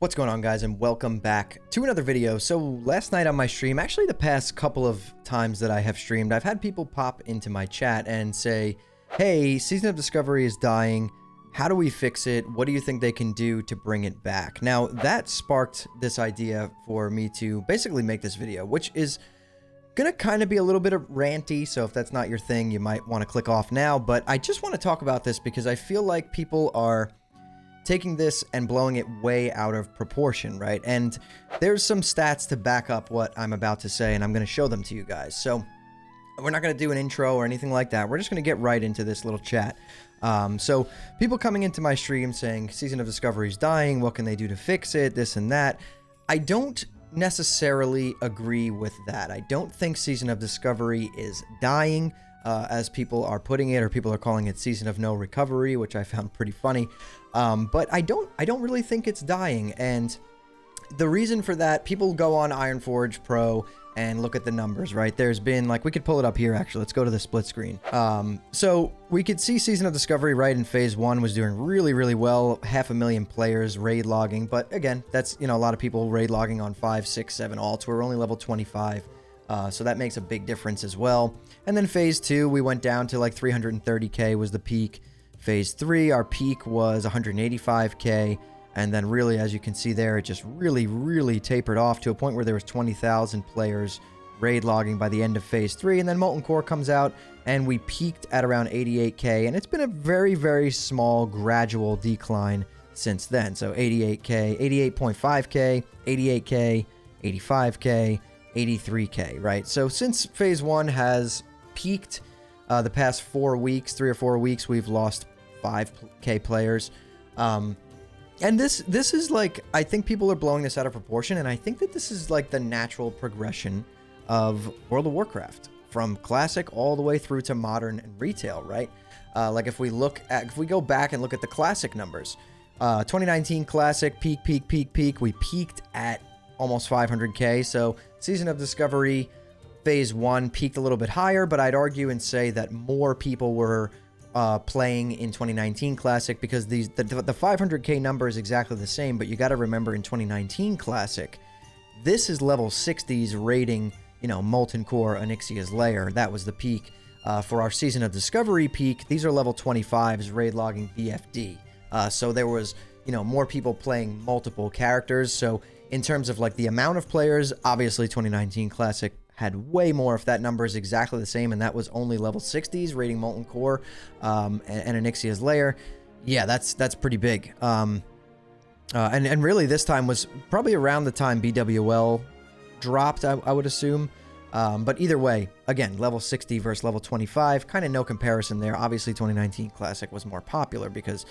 What's going on, guys, and welcome back to another video. So last night on my stream, actually the past couple of times that I have streamed, I've had people pop into my chat and say, hey, Season of Discovery is dying. How do we fix it? What do you think they can do to bring it back? Now, that sparked this idea for me to basically make this video, which is gonna kind of be a little bit of ranty, so if that's not your thing, you might want to click off now. But I just want to talk about this because I feel like people are taking this and blowing it way out of proportion, right? And there's some stats to back up what I'm about to say, and I'm going to show them to you guys. So we're not going to do an intro or anything like that. We're just going to get right into this little chat. So people coming into my stream saying, Season of Discovery is dying, what can they do to fix it, this and that. I don't necessarily agree with that. I don't think Season of Discovery is dying, as people are putting it, or people are calling it Season of No Recovery, which I found pretty funny. But I don't really think it's dying, and the reason for that, people go on Ironforge Pro and look at the numbers, right? There's been, like, we could pull it up here, actually. Let's go to the split screen. So we could see Season of Discovery, right, in Phase 1 was doing really well, 500,000 players raid logging, but again, that's, you know, a lot of people raid logging on 5, 6, 7 alts. We're only level 25. So that makes a big difference as well. And then Phase 2, we went down to like 330k was the peak. Phase 3, our peak was 185k. And then really, as you can see there, it just really tapered off to a point where there was 20,000 players raid logging by the end of Phase 3. And then Molten Core comes out and we peaked at around 88k. And it's been a very small gradual decline since then. So 88k, 88.5k, 88k, 85k, 83k, right? So since Phase 1 has peaked, the past 4 weeks, 3 or 4 weeks, we've lost 5k players. And this is like, I think people are blowing this out of proportion, and I think that this is like the natural progression of World of Warcraft from Classic all the way through to Modern and Retail, right? Like if we go back and look at the Classic numbers, 2019 Classic, peak, we peaked at almost 500k. So Season of Discovery Phase 1 peaked a little bit higher, but I'd argue and say that more people were playing in 2019 Classic because the 500k number is exactly the same, but you got to remember in 2019 Classic, this is level 60s rating, you know, Molten Core, Onyxia's Lair. That was the peak. For our Season of Discovery peak, these are level 25s raid logging BFD. So there was, you know, more people playing multiple characters. So in terms of like the amount of players, obviously 2019 Classic had way more, if that number is exactly the same, and that was only level 60s rating Molten Core and Onyxia's Lair. Yeah, that's pretty big. And really this time was probably around the time BWL dropped, I would assume. But either way, again, level 60 versus level 25, kind of no comparison there. Obviously 2019 Classic was more popular because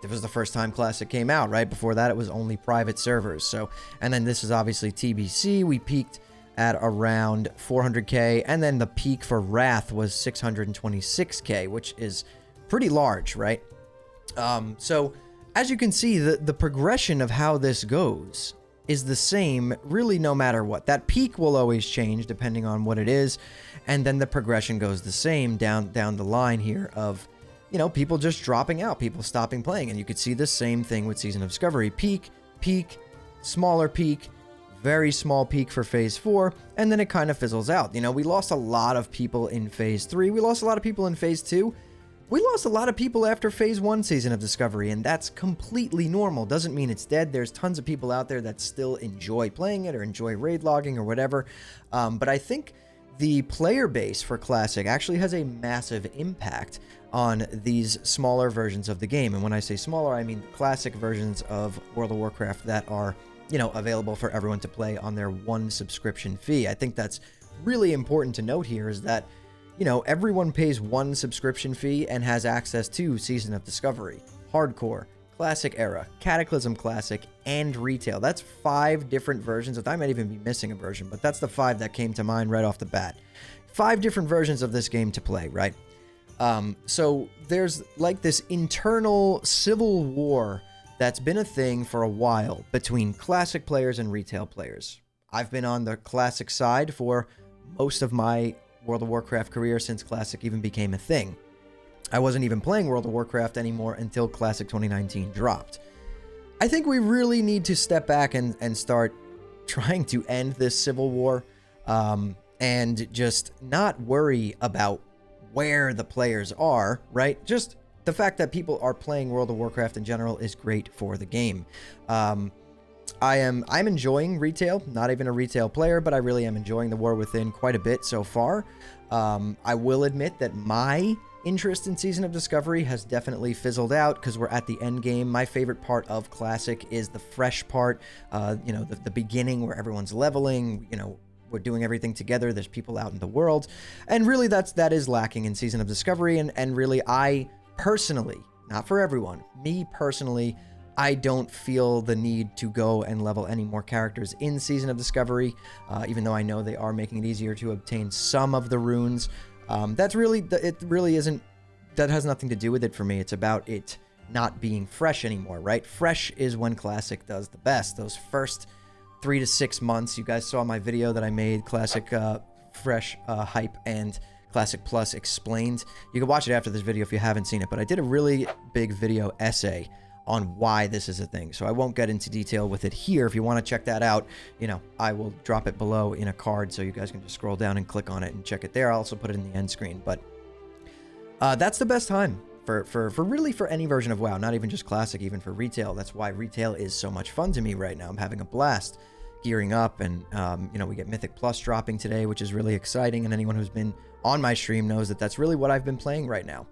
it was the first time Classic came out, right? Before that, it was only private servers. So, and then this is obviously TBC. We peaked at around 400k, and then the peak for Wrath was 626k, which is pretty large, right? So as you can see, the progression of how this goes is the same, really, no matter what. That peak will always change depending on what it is, and then the progression goes the same down the line here of, you know, people just dropping out, people stopping playing. And you could see the same thing with Season of Discovery. Peak, smaller peak, very small peak for Phase 4, and then it kind of fizzles out. You know, we lost a lot of people in Phase 3. We lost a lot of people in Phase 2. We lost a lot of people after Phase 1 Season of Discovery, and that's completely normal. Doesn't mean it's dead. There's tons of people out there that still enjoy playing it or enjoy raid logging or whatever. But I think the player base for Classic actually has a massive impact on these smaller versions of the game. And when I say smaller, I mean Classic versions of World of Warcraft that are, you know, available for everyone to play on their one subscription fee. I think that's really important to note here, is that, you know, everyone pays one subscription fee and has access to Season of Discovery, Hardcore, Classic Era, Cataclysm Classic, and Retail. That's 5 different versions. I might even be missing a version, but that's the 5 that came to mind right off the bat. 5 different versions of this game to play, right? So there's like this internal civil war that's been a thing for a while between Classic players and Retail players. I've been on the Classic side for most of my World of Warcraft career since Classic even became a thing. I wasn't even playing World of Warcraft anymore until Classic 2019 dropped. I think we really need to step back and start trying to end this civil war, and just not worry about where the players are, right? Just the fact that people are playing World of Warcraft in general is great for the game. I'm enjoying retail, not even a retail player, but I really am enjoying the War Within quite a bit so far. I will admit that my interest in Season of Discovery has definitely fizzled out because we're at the end game. My favorite part of Classic is the fresh part, you know, the beginning where everyone's leveling, you know, we're doing everything together. There's people out in the world. And really that is lacking in Season of Discovery. And really, I personally, not for everyone, me personally, I don't feel the need to go and level any more characters in Season of Discovery, even though I know they are making it easier to obtain some of the runes. It really isn't, that has nothing to do with it for me. It's about it not being fresh anymore, right? Fresh is when Classic does the best. Those first 3 to 6 months, you guys saw my video that I made, Classic Fresh Hype and Classic Plus Explained. You can watch it after this video if you haven't seen it, but I did a really big video essay on why this is a thing. So I won't get into detail with it here. If you want to check that out, you know, I will drop it below in a card so you guys can just scroll down and click on it and check it there. I'll also put it in the end screen. But that's the best time for really for any version of WoW, not even just Classic, even for retail. That's why retail is so much fun to me right now. I'm having a blast gearing up, and you know, we get Mythic Plus dropping today, which is really exciting. And anyone who's been on my stream knows that that's really what I've been playing right now.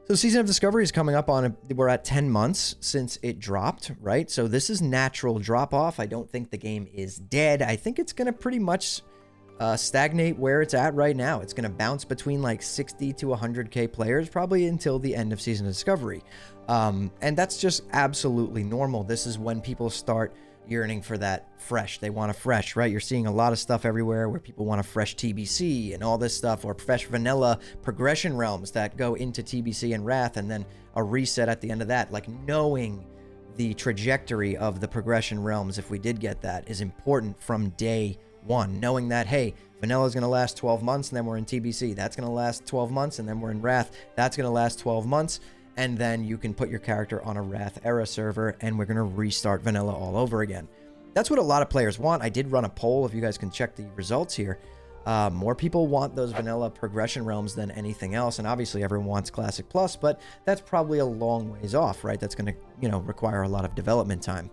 So Season of Discovery is coming up on, we're at 10 months since it dropped, right? So this is natural drop off. I don't think the game is dead. I think it's going to pretty much stagnate where it's at right now. It's going to bounce between like 60 to 100K players probably until the end of Season of Discovery. And that's just absolutely normal. This is when people start yearning for that fresh. They want a fresh, right? You're seeing a lot of stuff everywhere where people want a fresh TBC and all this stuff, or fresh vanilla progression realms that go into TBC and Wrath and then a reset at the end of that. Like, knowing the trajectory of the progression realms, if we did get that, is important from day one. Knowing that, hey, vanilla is going to last 12 months and then we're in TBC. That's going to last 12 months and then we're in Wrath. That's going to last 12 months. And then you can put your character on a Wrath era server, and we're going to restart vanilla all over again. That's what a lot of players want. I did run a poll, if you guys can check the results here. More people want those vanilla progression realms than anything else, and obviously everyone wants Classic Plus, but that's probably a long ways off, right? That's going to, you know, require a lot of development time.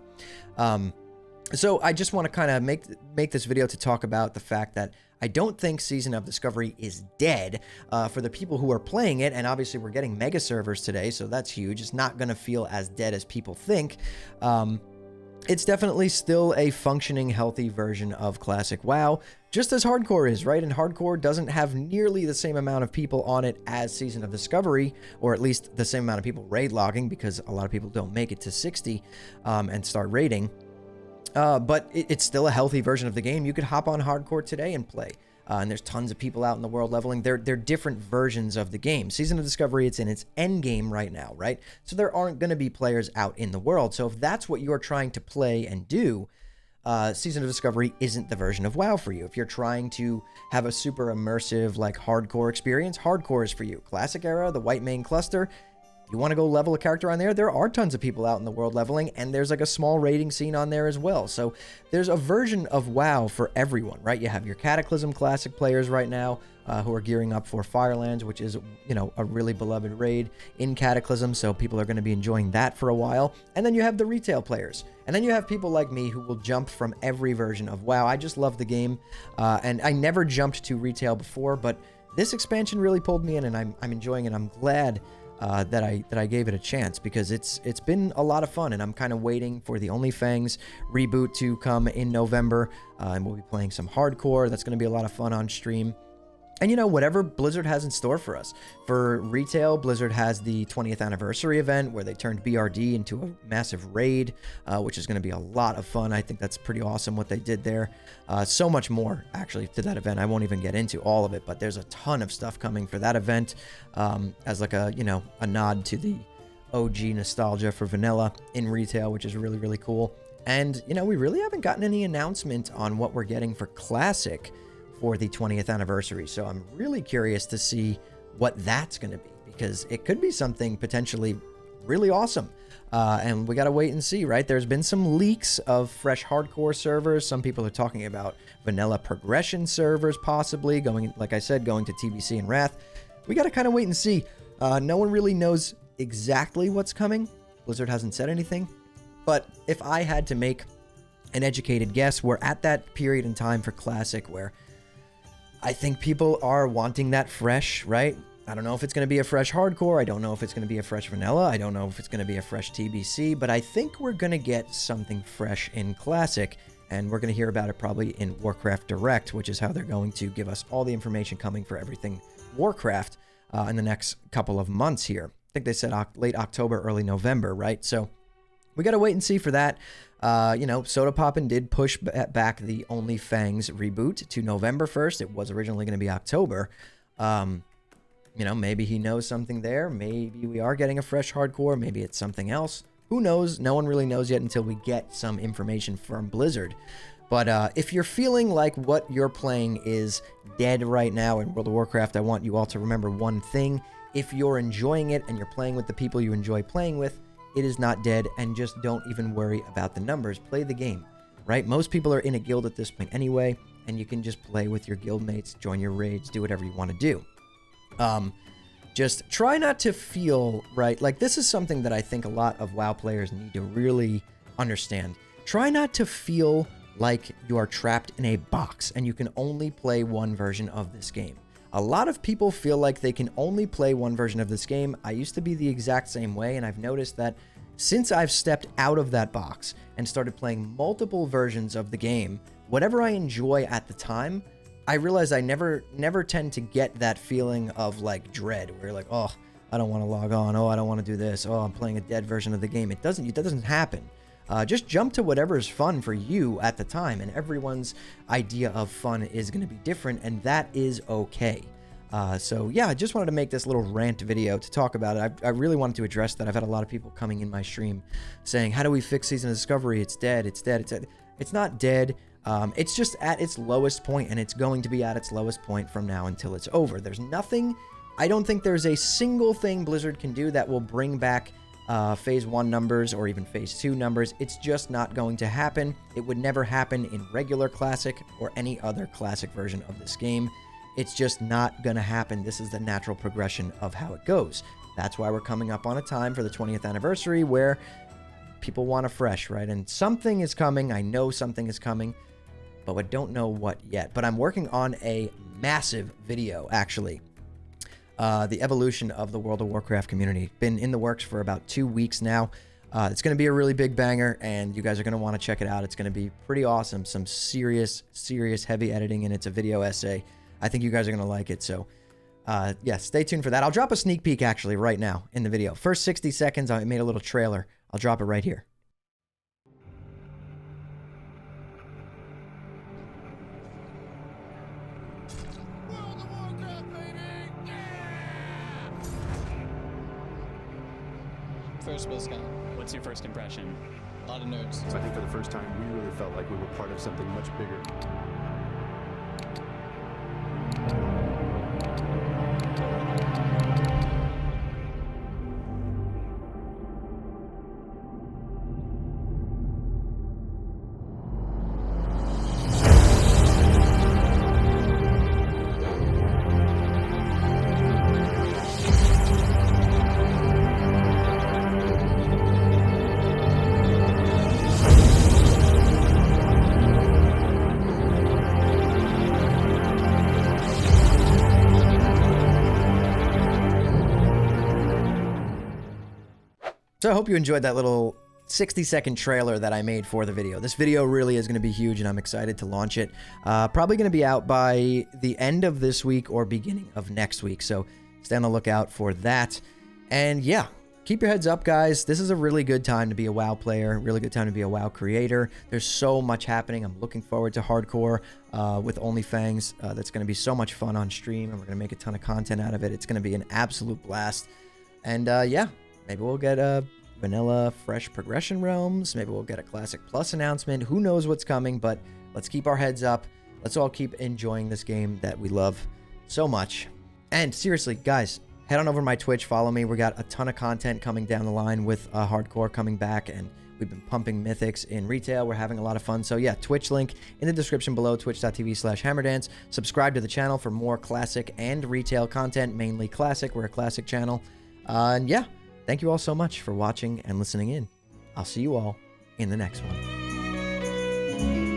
So I just want to kind of make this video to talk about the fact that I don't think Season of Discovery is dead for the people who are playing it. And obviously we're getting mega servers today, so that's huge. It's not going to feel as dead as people think. It's definitely still a functioning, healthy version of Classic WoW, just as Hardcore is, right? And Hardcore doesn't have nearly the same amount of people on it as Season of Discovery, or at least the same amount of people raid logging, because a lot of people don't make it to 60 and start raiding. But it's still a healthy version of the game. You could hop on Hardcore today and play. And there's tons of people out in the world leveling. They're different versions of the game. Season of Discovery, it's in its end game right now, right? So there aren't going to be players out in the world. So if that's what you're trying to play and do, Season of Discovery isn't the version of WoW for you. If you're trying to have a super immersive, like, Hardcore experience, Hardcore is for you. Classic era, the White Mane Cluster, you want to go level a character on there are tons of people out in the world leveling, and there's like a small raiding scene on there as well. So there's a version of WoW for everyone, right? You have your Cataclysm Classic players right now who are gearing up for Firelands, which is, you know, a really beloved raid in Cataclysm, so people are going to be enjoying that for a while. And then you have the retail players, and then you have people like me who will jump from every version of WoW. I just love the game, and I never jumped to retail before, but this expansion really pulled me in, and I'm enjoying it. I'm glad that I gave it a chance, because it's been a lot of fun, and I'm kind of waiting for the OnlyFangs reboot to come in November, and we'll be playing some Hardcore. That's going to be a lot of fun on stream. And, you know, whatever Blizzard has in store for us. For retail, Blizzard has the 20th anniversary event where they turned BRD into a massive raid, which is going to be a lot of fun. I think that's pretty awesome what they did there. So much more, actually, to that event. I won't even get into all of it, but there's a ton of stuff coming for that event as like a, you know, a nod to the OG nostalgia for vanilla in retail, which is really, really cool. And, you know, we really haven't gotten any announcement on what we're getting for Classic for the 20th anniversary. So I'm really curious to see what that's going to be, because it could be something potentially really awesome. And we got to wait and see, right? There's been some leaks of fresh hardcore servers. Some people are talking about vanilla progression servers possibly going, like I said, going to TBC and Wrath. We got to kind of wait and see. No one really knows exactly what's coming. Blizzard hasn't said anything. But if I had to make an educated guess, we're at that period in time for Classic where I think people are wanting that fresh, right? I don't know if it's going to be a fresh hardcore. I don't know if it's going to be a fresh vanilla. I don't know if it's going to be a fresh TBC, but I think we're going to get something fresh in Classic, and we're going to hear about it probably in Warcraft Direct, which is how they're going to give us all the information coming for everything Warcraft in the next couple of months here. I think they said late October, early November, right? So we got to wait and see for that. You know, Soda Poppin' did push back the Only Fangs reboot to November 1st. It was originally going to be October. You know, maybe he knows something there. Maybe we are getting a fresh hardcore. Maybe it's something else. Who knows? No one really knows yet until we get some information from Blizzard. But if you're feeling like what you're playing is dead right now in World of Warcraft, I want you all to remember one thing. If you're enjoying it and you're playing with the people you enjoy playing with, it is not dead, and just don't even worry about the numbers. Play the game, right? Most people are in a guild at this point anyway, and you can just play with your guildmates, join your raids, do whatever you want to do. Just try not to feel, right? Like, this is something that I think a lot of WoW players need to really understand. Try not to feel like you are trapped in a box and you can only play one version of this game. A lot of people feel like they can only play one version of this game. I used to be the exact same way, and I've noticed that since I've stepped out of that box and started playing multiple versions of the game, whatever I enjoy at the time, I realize I never tend to get that feeling of like dread where you're like, oh, I don't want to log on. Oh, I don't want to do this. Oh, I'm playing a dead version of the game. It doesn't happen. Just jump to whatever is fun for you at the time, and everyone's idea of fun is going to be different, and that is okay. So yeah, I just wanted to make this little rant video to talk about it. I really wanted to address that. I've had a lot of people coming in my stream saying, how do we fix Season of Discovery? It's dead. It's dead. It's dead. It's not dead. It's just at its lowest point, and it's going to be at its lowest point from now until it's over. There's nothing, I don't think there's a single thing Blizzard can do that will bring back Phase 1 numbers or even Phase 2 numbers. It's just not going to happen. It would never happen in regular Classic or any other Classic version of this game. It's just not going to happen. This is the natural progression of how it goes. That's why we're coming up on a time for the 20th anniversary where people want a fresh, right? And something is coming. I know something is coming, but I don't know what yet. But I'm working on a massive video, actually. The evolution of the World of Warcraft community. Been in the works for about 2 weeks now. It's going to be a really big banger, and you guys are going to want to check it out. It's going to be pretty awesome. Some serious heavy editing, and it's a video essay. I think you guys are going to like it. So, yeah, stay tuned for that. I'll drop a sneak peek, actually, right now in the video. First 60 seconds, I made a little trailer. I'll drop it right here. First BlizzCon. What's your first impression? A lot of nerds. I think for the first time, we really felt like we were part of something much bigger. So I hope you enjoyed that little 60-second trailer that I made for the video. This video really is going to be huge, and I'm excited to launch it. Probably going to be out by the end of this week or beginning of next week, so stay on the lookout for that. And yeah, keep your heads up, guys. This is a really good time to be a WoW player, really good time to be a WoW creator. There's so much happening. I'm looking forward to hardcore with OnlyFangs. That's going to be so much fun on stream, and we're going to make a ton of content out of it. It's going to be an absolute blast. And yeah, maybe we'll get a vanilla fresh progression realms. Maybe we'll get a Classic Plus announcement. Who knows what's coming, but let's keep our heads up. Let's all keep enjoying this game that we love so much. And seriously, guys, head on over to my Twitch, follow me. We got a ton of content coming down the line with hardcore coming back, and we've been pumping mythics in retail. We're having a lot of fun. So yeah, Twitch link in the description below, twitch.tv/hammerdance. Subscribe to the channel for more classic and retail content, mainly classic. We're a classic channel. And yeah, thank you all so much for watching and listening in. I'll see you all in the next one.